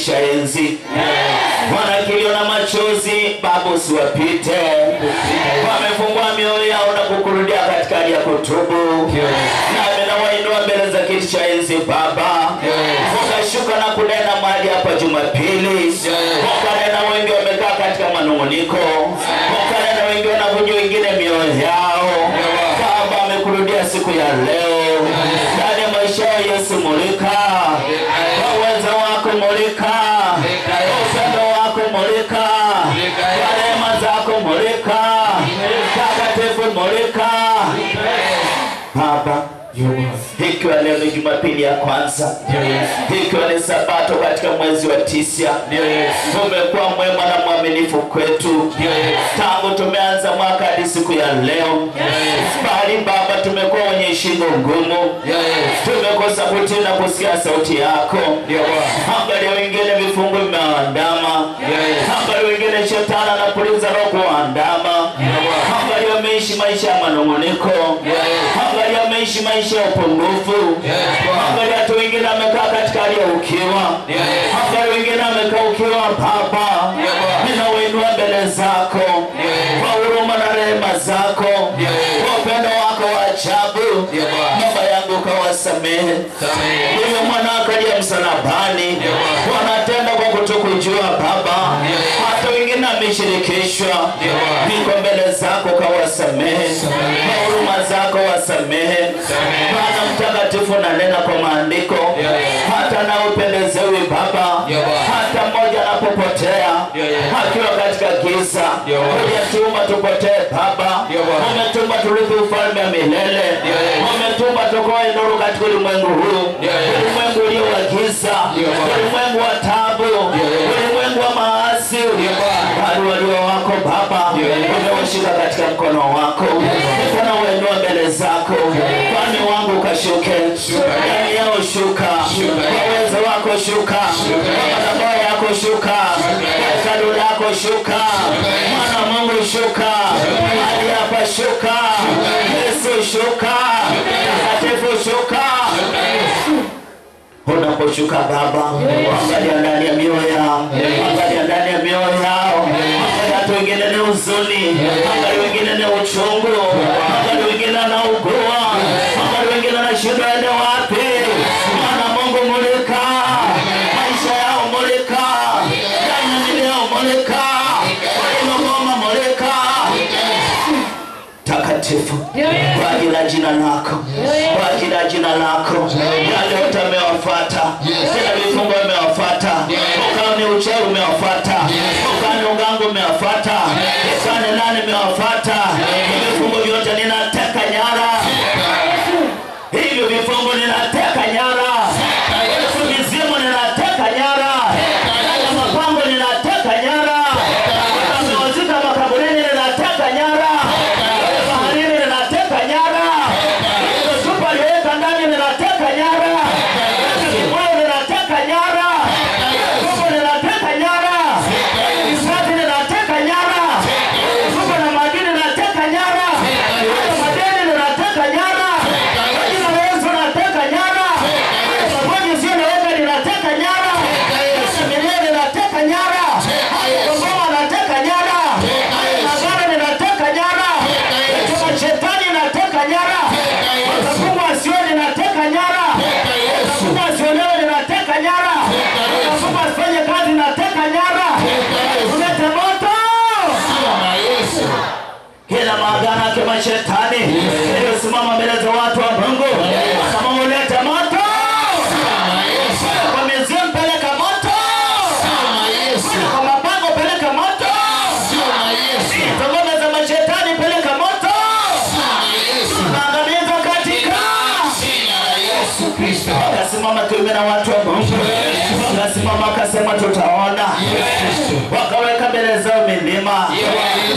kiti cha enzi. Wana kilio na machozi, Baba usiwapite. Wamefungua mioyo yao na kukurudia katika hali ya kutubu. Nami nawainua mbele za kiti cha enzi Baba. Ukashuka na kunena mahali hapa Jumapili. Ukanena wengi wamekaa katika manunguniko. Ukanena wengi wanavunja wengine mioyo yao. Baba amekurudia siku ya leo. Ndani ya maisha ya Yesu mulika. Kwa uwezo wako mulika. Kwa upendo wako mulika. Kwa rehema zako mulika. Takatifu mulika. Baba, ikiwa leo ni Jumapili ya kwanza, ikiwa ni Sabato katika mwezi wa 9, umekuwa mwema na mwaminifu kwetu tangu tumeanza mwaka hadi siku ya leo. Bali Baba, tumekuwa wenye shingo ngumu, tumekosa kutii na kusikia sauti yako. Angalia wengine vifungo vimeandama, angalia wengine shetani anapuliza roho kuandama, angalia wameishi maisha ya manunguniko, angalia wameishi maisha ya upungufu, angalia watu wengine wamekaa katika hali ya ukiwa, angalia wengine wamekaa ukiwa. Baba, ninawainua mbele zako kwa huruma na rehema zako, kwa upendo wako wa ajabu. Baba yangu kawasamehe. Wewe mwana akalia msalabani, wanatenda kwa kutokujua Baba, hata wengine wameshirikishwa. Niko mbele zako kawasamehe, kwa huruma zako wasamehe. Bwana mtakatifu na nena kwa maandiko, hata na upendezewi Baba, hata mmoja anapopotea akiwa katika giza, umetuma tupotee Baba, umetuma turithi ufalme wa milele, umetuma tukoe nuru katika ulimwengu huu, ulimwengu ulio wa giza, ulimwengu wa taabu, ulimwengu wa maasi. Bali walio wako Baba, umewashika katika mkono wako. Mkono wenu mbele zako, kwani wangu kashuke, ndani yao shuka, kwa uwezo wako shuka, kwa madhabahu yako shuka, kwa hekalu lako shuka, Mwana Mungu shuka, hadi hapa shuka, Yesu shuka, Takatifu shuka. Unaposhuka Baba, angalia ndani ya mioyo yao, angalia ndani ya mioyo yao. Angalia watu wengine ni huzuni, angalia wengine ni uchungu, angalia wengine wanaugua, angalia wengine wanashindwa ende wapi. Mwana Mungu mulika maisha yao, mulika ndani yao, mulika walingoma, mulika Takatifu, kwa ajili ya jina lako, kwa ajili ya jina lako. Yale yote umewafuata, kila vifungo umewafuata, ukani uchawi umewafuata, ukani ugangu umewafuata, ukani nani umewafuata. Vifungo vyote ninateka nyara, hivyo vifungo ninateka nyara, mizimu ninateka nyara, mapango ninateka nyara, wazika makaburini ninateka nyara, kila magana kama shetani iliyosimama mbele za watu wa Mungu, kama ulete moto kwa mizimu, peleka moto kwa mapango, peleka moto kwa mashetani, peleka moto, maangamizo katika jina la Yesu Kristo. Akasimama kiume na watu wa Mungu, akasimama akasema tutaona. Wakaweka mbele zao milima,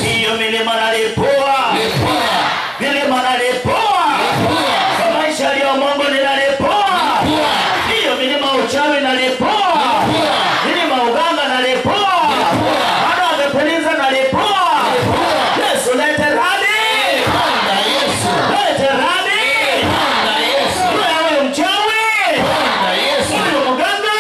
hiyo milima nalipua, milima nalipua, kwa maisha ya Mungu ninalipua, hiyo milima uchawi nalipua, milima uganga nalipua, bado amepuliza nalipua. Yesu lete radi, lete radi, wewe mchawi, wewe muganga,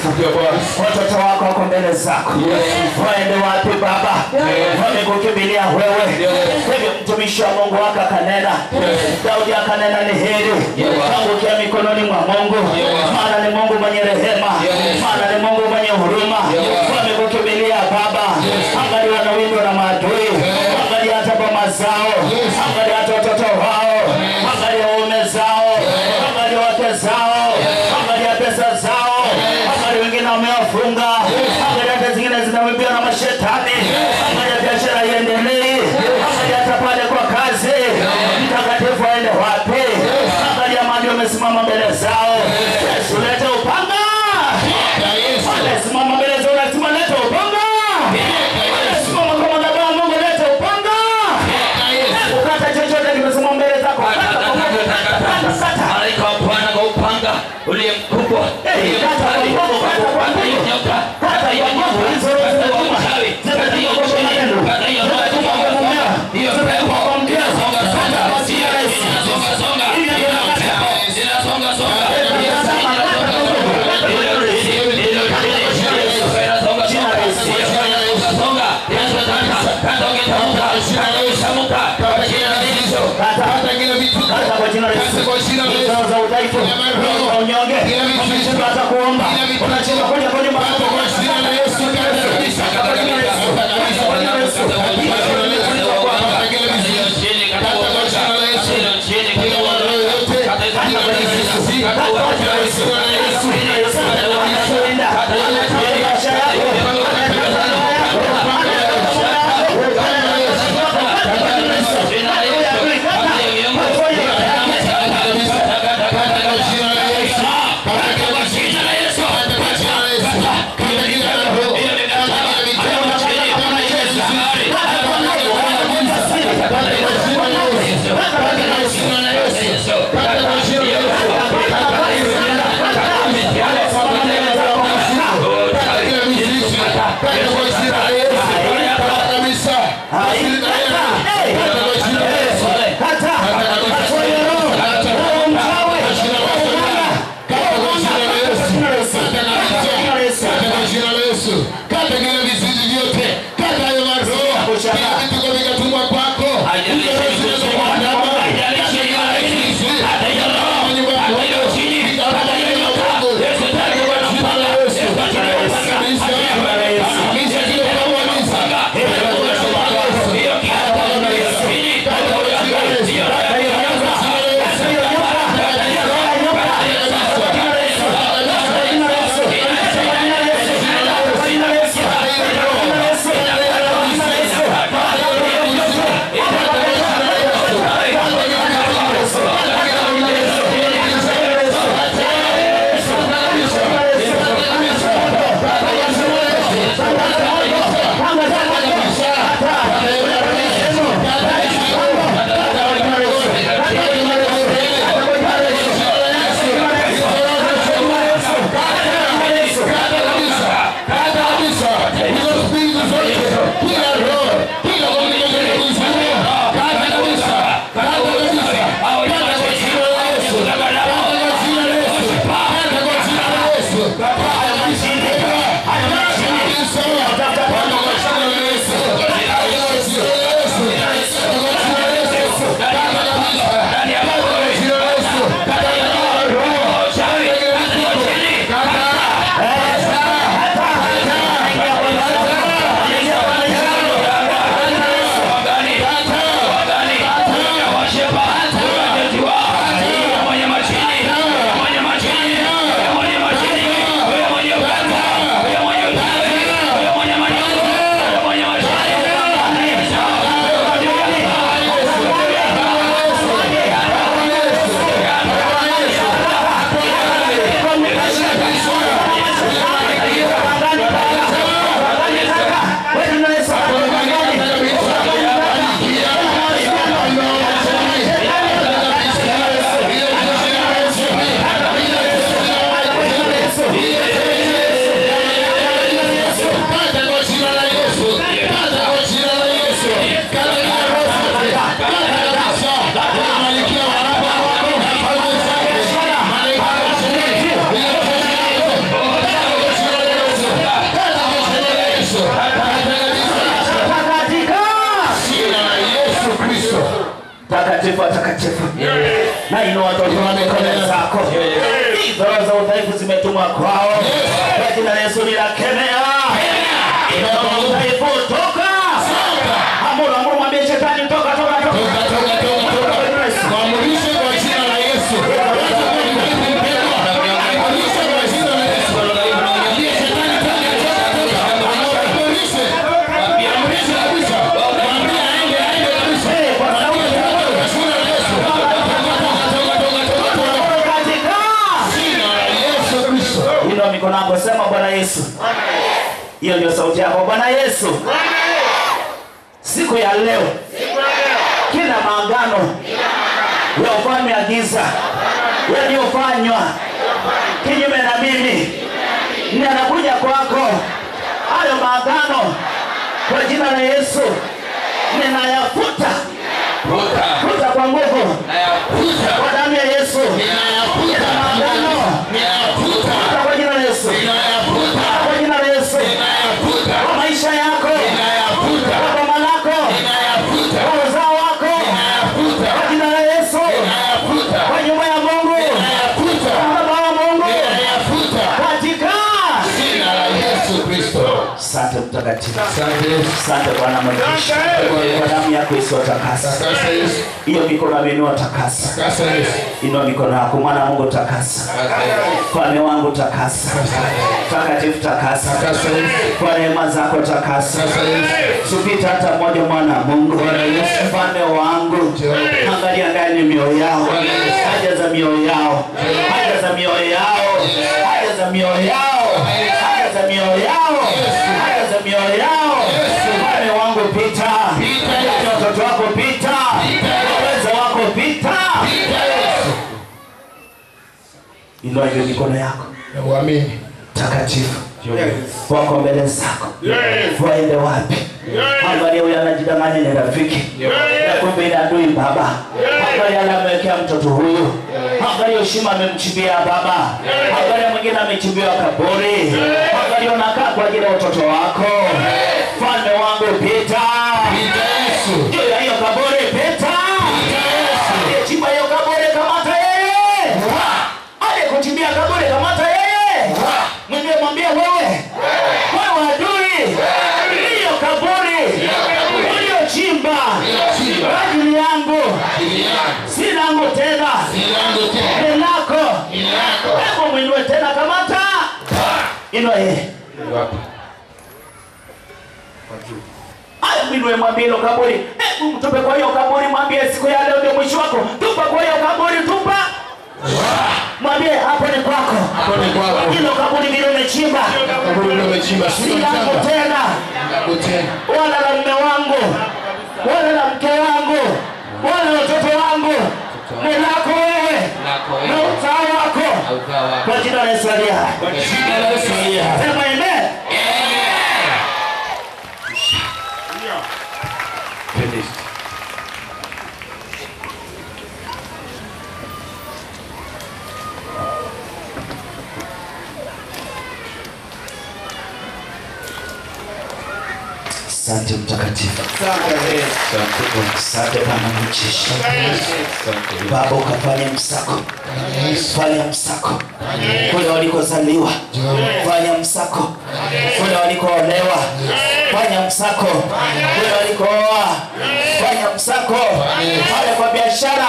Watoto wako wako mbele zako. Waende wapi Baba? Wamekukimbilia wewe. Hivyo mtumishi wa Mungu wako akanena. Daudi akanena ni heri kuangukia mikononi mwa Mungu. Maana ni Mungu mwenye rehema. Maana ni Mungu mwenye huruma. Wamekukimbilia Baba. Angalia wanawindwa na maadui. Angalia hata boma zao. Angalia hata watoto wao. Angalia waume zao. Angalia wake zao. Angalia pesa zao. Angalia wengine wamewafunga. Angalia hata zingine zinawibia na mashetani. Angalia biashara iendelee. Angalia hata pale kwa kazi. Mtakatifu aende wapi? Angalia maadui wamesimama mbele zao. Yesu leta upanga. Simama mbele zao, lazima leta upanga. Simama kwa madhabahu Mungu, leta upanga. Ukata chochote kimesimama mbele zako. Malaika wa Bwana kwa upanga ule mkubwa. Kata hiyo nyoka. Kata hiyo nyoka. Kata hiyo chini. Kata hiyo hiyo pepo. Songa songa. Songa songa. Songa songa. Watakatifu, watakatifu. Na ino watoto wamekona zako. Hizo roho za udhaifu zimetumwa kwao. Kwa jina la Yesu ninakemea. Ino roho za udhaifu toka. Amuru mwambie shetani toka. Maamurishe kwa jina la Yesu. Mikono yako sema Bwana Yesu. Hiyo ndio sauti yako Bwana Yesu. Siku ya leo kila maagano ya ufalme ya giza yaliyofanywa kinyume na mimi ninakuja kwako. Hayo maagano kwa jina la Yesu ninayafuta. Futa kwa nguvu. Kwa damu ya Yesu. Ninayafuta maagano. Kwa jina la Yesu. Kwa jina la Yesu. Kwa maisha yako. Kwa boma lako. Kwa uzao wako. Kwa jina la Yesu. Kwa nyumba ya Mungu. Kwa baba wa Mungu. Katika jina la Yesu Kristo. Asante mtakatifu. Asante Bwana Mungu. Kwa damu yako isiyotakasa. Hiyo mikono ameinua takasa. Inua mikono yako mwana Mungu takasa. Mfalme wangu takasa. Takatifu takasa. Kwa neema zako takasa. Supita hata mmoja mwana Mungu. Mfalme wangu. Angalia ndani mioyo yao. Haja za mioyo yao. Haja za mioyo yao. Haja za mioyo yao. Haja za mioyo yao. Haja za mioyo yao. Mfalme wangu pita. Watoto wako pita. Uwezo wako pita. Inua hiyo mikono yako. Uamini. Takatifu. Wako mbele zako. Waende wapi? Angalia huyu anajidanganya ni rafiki. Na kumbe ni adui baba. Angalia anamwekea mtoto huyu. Angalia heshima amemchimbia baba. Angalia mwingine amechimbia kaburi. Angalia unakaa kwa ajili ya watoto wako. Mfalme wangu pita. Juu ya hiyo kaburi pita. Chimba hiyo kaburi kamata yeye. Ale kuchimbia kaburi kamata yeye. Mwambie wewe adui. Hiyo kaburi. Hiyo chimba. Ajili yangu. Si langu tena. Ni lako. Hebu mwinue tena kamata. Inua yeye. Haya mwinue mwambie hilo kaburi. Hebu mtupe kwa hiyo kaburi mwambie siku ya leo ndio mwisho wako. Tupa kwa hiyo kaburi tupa. Mwambie hapo ni kwako. Hapo ni kwako. Hilo kaburi vile umechimba. Kaburi vile umechimba. Si langu tena. Wala la mume wangu. Wala la mke wangu. Wala watoto wangu. Ni lako wewe. Na uzao wako. Kwa jina la Yesu aliye hai. Kwa jina la Yesu aliye hai. Sema amen. Asante mtakatifu. Asante Bwana mcheshi. Baba ukafanye msako. Fanya msako. Kule walikozaliwa. Fanya msako. Kule walikoolewa. Fanya msako. Kule walikooa. Fanya msako. Pale kwa biashara.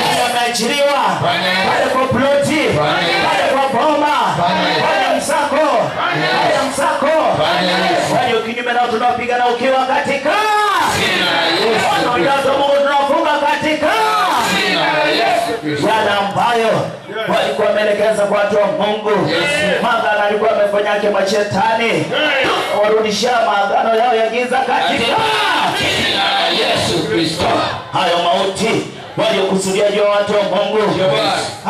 Pale wameajiriwa. Pale kwa ploti. Pale kwa boma. Fanya msako. Fanya msako. Fanya ukinyume nao tunapigana ukiwa katika. Mungu tunafunga katika. Yale ambayo walikuwa wameelekeza kwa watu wa Mungu. Maagano alikuwa amefanya yake mashetani. Warudishia maagano yao ya giza katika Yesu Kristo. Hayo mauti waliokusudia juu watu wa Mungu.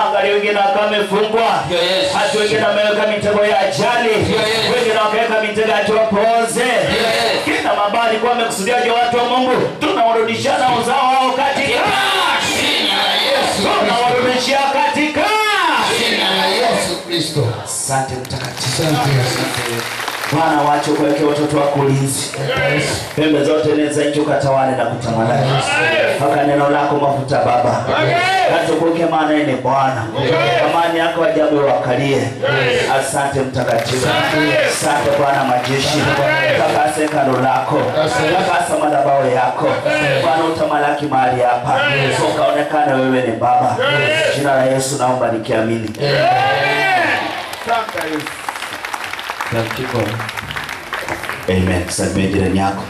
Angalia wengine wakamefungwa. Hata wengine wameweka mitego ya ajali. Wengine wakaweka mitego ya tuwapoze. Kila mabaya alikuwa wamekusudia juu watu wa Mungu. Tunawarudishana uzao wao katika. Tunawarudishia katika jina la Yesu Kristo. Asante mtakatifu. Asante. Bwana wache kuweke watoto wako ulinzi. Pembe zote neza nchi ukatawale na kutamalaki. Haka neno lako mafuta Baba. Katukuke maana ni Bwana. Amani yako ajabu wakalie. Asante mtakatifu. Asante Bwana majeshi. Takase hekalu lako. Takasa madhabahu yako. Bwana utamalaki mahali hapa. Ukaonekane wewe ni Baba. Jina la Yesu naomba nikiamini. Amen. Salimia jirani yako.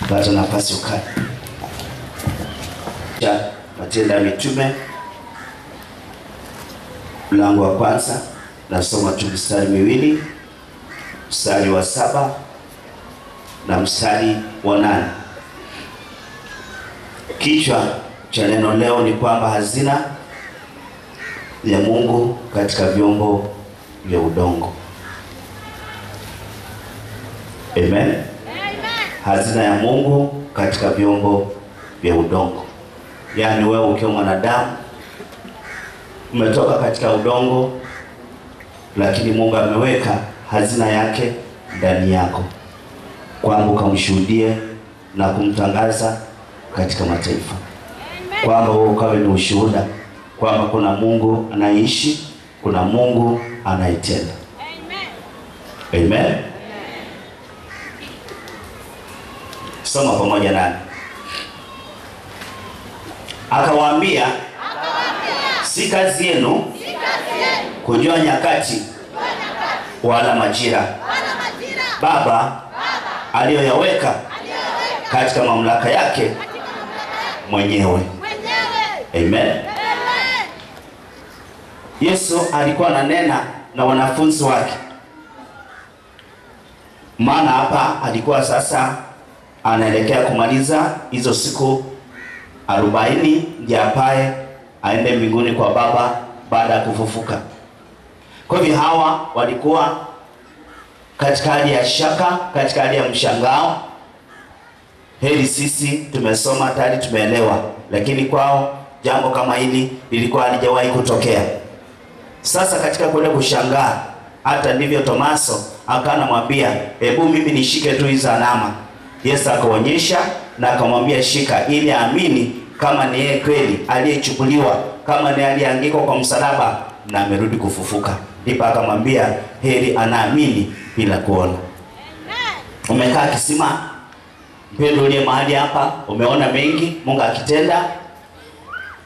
Pata nafasi ukae. Matendo ya Mitume mlango wa kwanza, nasoma tu mstari miwili, mstari wa 7 na mstari wa 8. Kichwa cha neno leo ni kwamba hazina ya Mungu katika vyombo vya udongo. Amen. Hazina ya Mungu katika vyombo vya udongo. Yaani wewe ukiwa mwanadamu umetoka katika udongo, lakini Mungu ameweka hazina yake ndani yako, kwamba ukamshuhudie na kumtangaza katika mataifa, kwamba wewe ukawe ni ushuhuda kwamba kuna Mungu anaishi, kuna Mungu anayetenda. Amen. Soma pamoja nami. Akawaambia, si kazi yenu kujua nyakati wala majira Baba aliyoyaweka katika mamlaka yake mwenyewe. Amen. Yesu alikuwa ananena na wanafunzi wake, maana hapa alikuwa sasa anaelekea kumaliza hizo siku 40 ndiye apae aende mbinguni kwa Baba baada ya kufufuka. Kwa hivyo hawa walikuwa katika hali ya shaka, katika hali ya mshangao. Heri sisi tumesoma tayari tumeelewa, lakini kwao jambo kama hili lilikuwa halijawahi kutokea. Sasa katika kule kushangaa, hata ndivyo Tomaso akanamwambia, hebu mimi nishike tu hizo alama. Yesu akaonyesha na akamwambia shika, ili aamini kama ni yeye kweli aliyechukuliwa, kama ni aliyeangikwa kwa msalaba na amerudi kufufuka. Ndipo akamwambia heri anaamini bila kuona. Umekaa kisima, mpendo uliye mahali hapa, umeona mengi Mungu akitenda.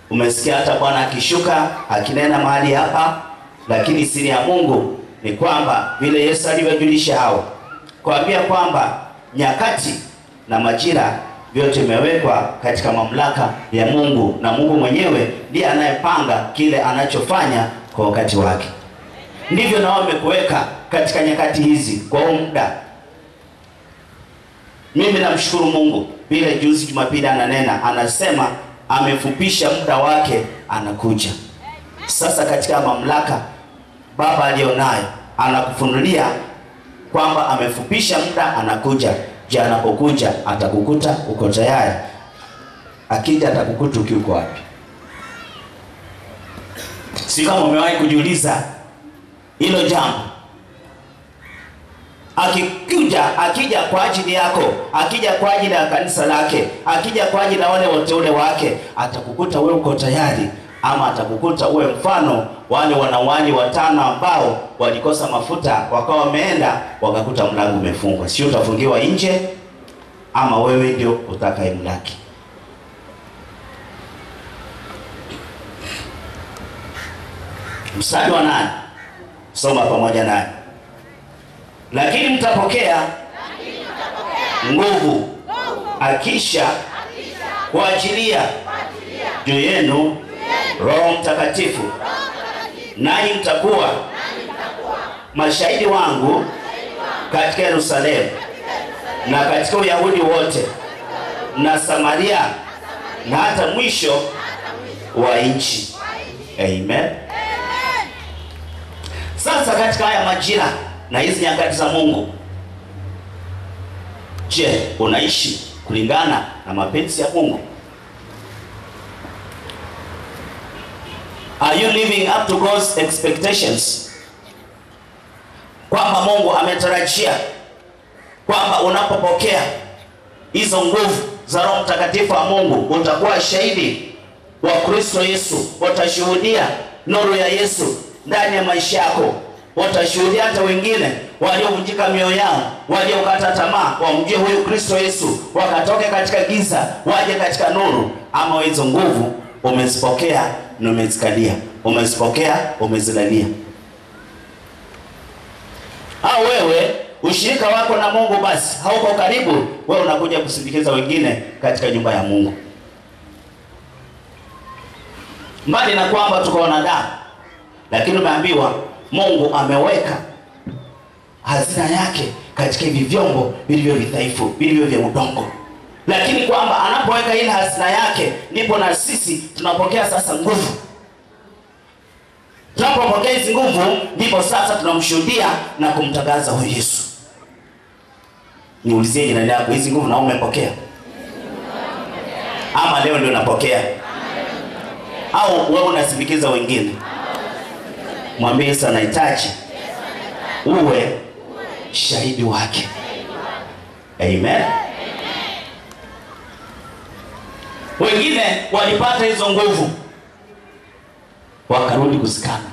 Umesikia hata Bwana akishuka akinena mahali hapa, lakini siri ya Mungu ni kwamba vile Yesu alivyojulisha hao, kuambia kwamba nyakati na majira vyote imewekwa katika mamlaka ya Mungu, na Mungu mwenyewe ndiye anayepanga kile anachofanya kwa wakati wake. Ndivyo nao wamekuweka katika nyakati hizi kwa muda. Mimi namshukuru Mungu, vile juzi Jumapili ananena, anasema amefupisha muda wake, anakuja. Sasa katika mamlaka Baba alionayo, anakufunulia kwamba amefupisha muda, anakuja. Je, anapokuja atakukuta uko tayari? Akija atakukuta uko wapi? Si kama umewahi kujiuliza hilo jambo? Akija kwa ajili yako, akija kwa ajili ya kanisa lake, akija kwa ajili ya wale wateule wake, atakukuta wewe uko tayari, ama atakukuta uwe mfano wale wanawali 5 ambao walikosa mafuta, wakawa wameenda wakakuta mlango umefungwa. Sio utafungiwa nje, ama wewe ndio utakayemlaki. Mstari wa 8, soma pamoja naye. Lakini mtapokea nguvu akisha kuachilia juu yenu Roho Mtakatifu, nanyi mtakuwa mashahidi wangu katika Yerusalemu na katika Uyahudi wote na Samaria na hata mwisho wa nchi. Amen. Sasa katika haya majira na hizi nyakati za Mungu, je, unaishi kulingana na mapenzi ya Mungu? Are you living up to God's expectations? kwamba Mungu ametarajia kwamba unapopokea hizo nguvu za Roho Mtakatifu wa Mungu utakuwa shahidi wa Kristo Yesu. Utashuhudia nuru ya Yesu ndani ya maisha yako. Utashuhudia hata wengine waliovunjika mioyo yao, waliokata tamaa, wamjue huyu Kristo Yesu, wakatoke katika giza waje katika nuru. Ama hizo nguvu umezipokea na umezikalia, umezipokea umezilalia. Au wewe ushirika wako na Mungu basi hauko karibu, wewe unakuja kusindikiza wengine katika nyumba ya Mungu. Mbali na kwamba tuko wanadamu, lakini umeambiwa Mungu ameweka hazina yake katika hivi vyombo vilivyo vidhaifu, vilivyo vya udongo. Lakini kwamba anapoweka ile hazina yake, ndipo na sisi tunapokea sasa nguvu. Tunapopokea hizi nguvu, ndipo sasa tunamshuhudia na kumtangaza huyu Yesu. Niulizie jirani yako, hizi nguvu na umepokea? Ama leo ndio unapokea? Au wewe unasindikiza wengine? Mwambie Yesu anahitaji uwe shahidi wake. Amen. Wengine walipata hizo nguvu wakarudi kusikana.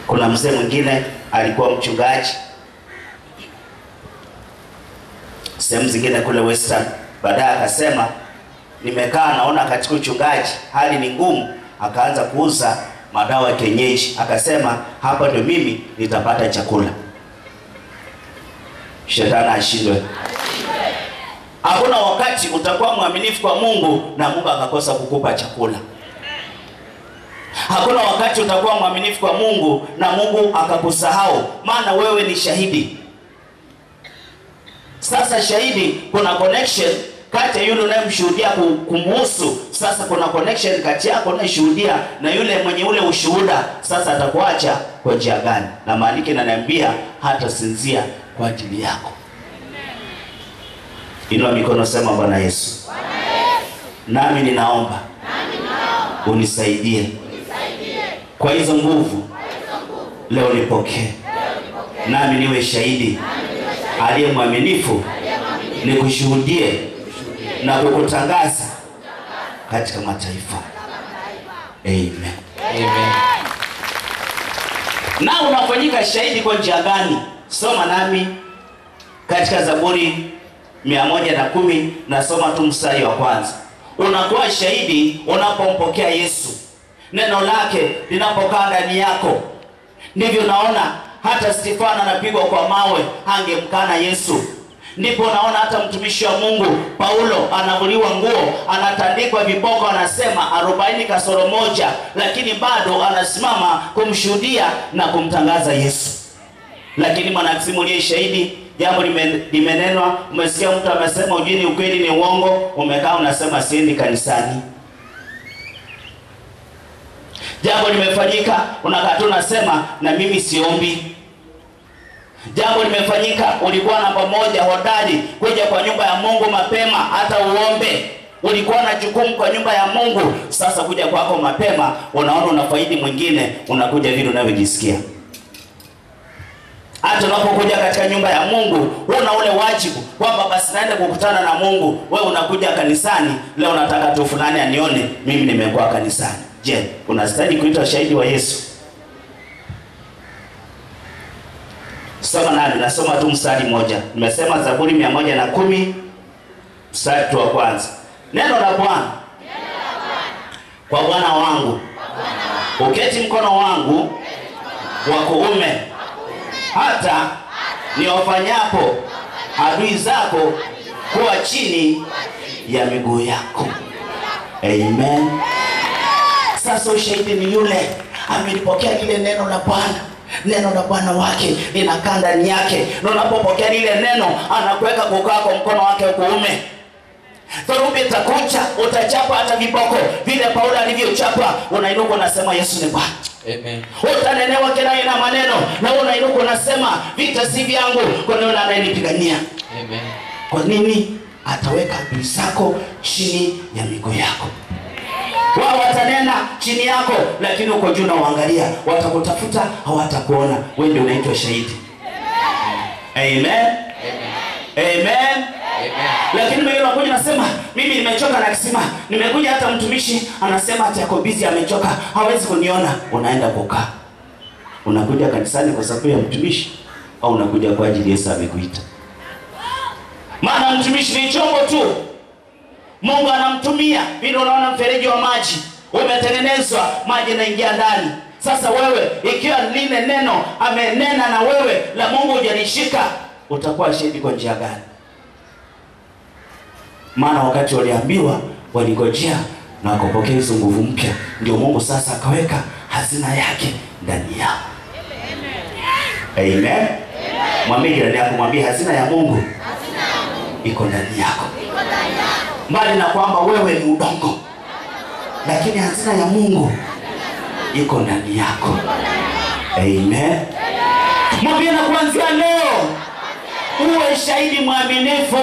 Kuna mzee mwingine alikuwa mchungaji sehemu zingine kule Western. Baadaye akasema, nimekaa naona katika uchungaji hali ni ngumu, akaanza kuuza madawa ya kienyeji. Akasema, hapa ndio mimi nitapata chakula. Shetani ashindwe. Hakuna wakati utakuwa mwaminifu kwa Mungu na Mungu akakosa kukupa chakula. Hakuna wakati utakuwa mwaminifu kwa Mungu na Mungu akakusahau, maana wewe ni shahidi. Sasa shahidi, kuna connection kati ya yule unayemshuhudia kumhusu. Sasa kuna connection kati yako unayeshuhudia na yule mwenye ule ushuhuda. Sasa atakuacha kwa njia gani? Na maandiko yananiambia hata sinzia kwa ajili yako. Inua mikono, sema, Bwana Yesu, nami ninaomba unisaidie kwa hizo nguvu. Leo nipokee, nami niwe shahidi aliye mwaminifu, nikushuhudie na kukutangaza katika mataifa. Amen. Amen. Na unafanyika shahidi kwa njia gani? Soma nami katika Zaburi 110, nasoma tu mstari wa kwanza. Unakuwa shahidi unapompokea Yesu. Neno lake linapokaa ndani yako. Ndivyo naona hata Stefano anapigwa kwa mawe, hangemkana Yesu. Ndipo naona hata mtumishi wa Mungu Paulo anavuliwa nguo, anatandikwa viboko, anasema 40 kasoro moja, lakini bado anasimama kumshuhudia na kumtangaza Yesu. Lakini mwanasimulia shahidi, jambo limenenwa, umesikia mtu amesema ujini ukweli ni uongo, umekaa unasema siendi kanisani. Jambo limefanyika, unakaa tu unasema na mimi siombi. Jambo limefanyika, ulikuwa namba moja hodari kuja kwa nyumba ya Mungu mapema hata uombe. Ulikuwa na jukumu kwa nyumba ya Mungu, sasa kuja kwako mapema unaona unafaidi mwingine, unakuja vile unavyojisikia. Hata unapokuja katika nyumba ya Mungu, una ule wajibu kwamba basi naenda kukutana na Mungu. Wewe unakuja kanisani, leo nataka tu fulani anione mimi nimekuwa kanisani. Je, unastahili kuitwa shahidi wa Yesu? Soma nami, nasoma tu mstari mmoja. Nimesema Zaburi 110 mstari wa kwanza. Neno la Bwana kwa Bwana wangu, uketi mkono wangu wa kuume, hata niwafanyapo adui zako kuwa chini ya miguu yako. Amen. Sasa ushahidi ni yule amelipokea lile neno la Bwana. Neno la Bwana wake linakaa ndani yake. Na unapopokea lile neno, anakuweka kukaa kwa mkono wake wa kuume. Dhoruba itakuja, utachapa hata viboko vile Paulo alivyochapa, unainuka unasema Yesu ni Bwana. Amen. Utanenewa kila aina maneno, na unainuka unasema vita si vyangu, kwa nini ananipigania? Amen. Kwa nini? Ataweka adui zako chini ya miguu yako. Wao watanena chini yako, lakini uko juu na uangalia. Watakutafuta, hawatakuona. Wewe ndio unaitwa shahidi. Amen. Amen. Lakini mimi nakuja nasema mimi nimechoka na kisima. Nimekuja hata mtumishi anasema ati yako busy, amechoka, hawezi kuniona. Unaenda kukaa. Unakuja kanisani kwa sababu ya mtumishi au unakuja kwa ajili Yesu amekuita? Maana mtumishi ni chombo tu. Mungu anamtumia. Vile unaona mfereji wa maji umetengenezwa, maji yanaingia ndani. Sasa wewe ikiwa lile neno amenena na wewe la Mungu hujalishika, utakuwa shahidi kwa njia gani? Maana wakati waliambiwa waligojea na wakapokea hizo nguvu mpya, ndio Mungu sasa akaweka hazina yake ndani yao. Amen. Mwambie jirani yako, mwambie hazina ya Mungu iko ndani yako. Mbali na kwamba wewe ni udongo, lakini hazina ya Mungu iko ndani yako. Amen. Mwambie na kuanzia leo uwe shahidi mwaminifu.